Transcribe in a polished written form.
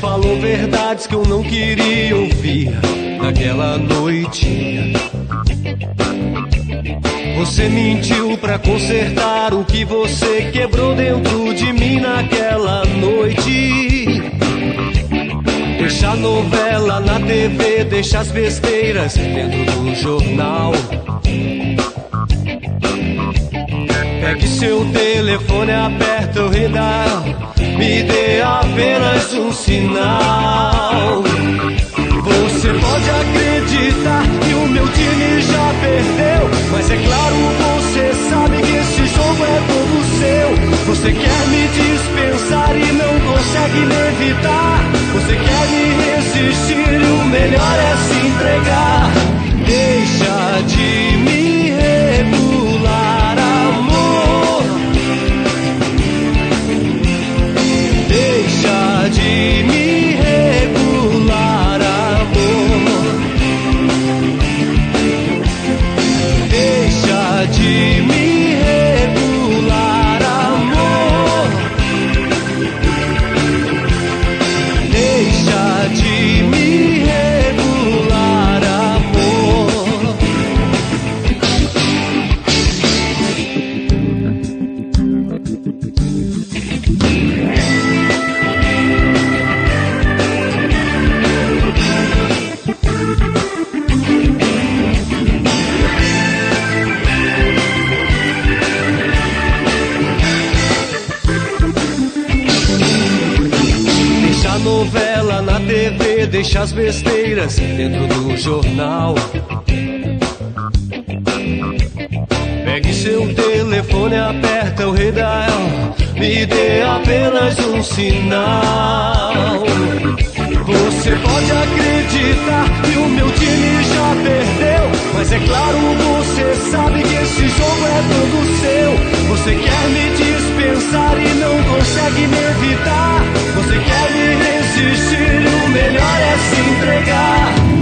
Falou verdades que eu não queria ouvir naquela noite. Você mentiu pra consertar o que você quebrou dentro de mim naquela noite. Deixa a novela na TV, deixa as besteiras dentro do jornal. Pegue seu telefone, aperta o redial, me dê apenas um sinal. Você pode acreditar que o meu time já perdeu, mas é claro, você sabe que esse jogo é todo seu. Você quer me dispensar e não consegue me evitar. Você quer me resistir e o melhor é se entregar. Deixa de me regular, amor. Deixa de me regular, amor. Deixa de me regular, amor. Deixa de me regular, amor. Deixa a novela na TV, deixa as besteiras dentro do jornal. Pegue seu telefone, aperta o redial, me dê apenas um sinal. Você pode acreditar que o meu time já perdeu, mas é claro, você sabe que esse jogo é todo seu. Você quer me dispensar e não consegue me evitar. Você quer me resistir e o melhor é se entregar.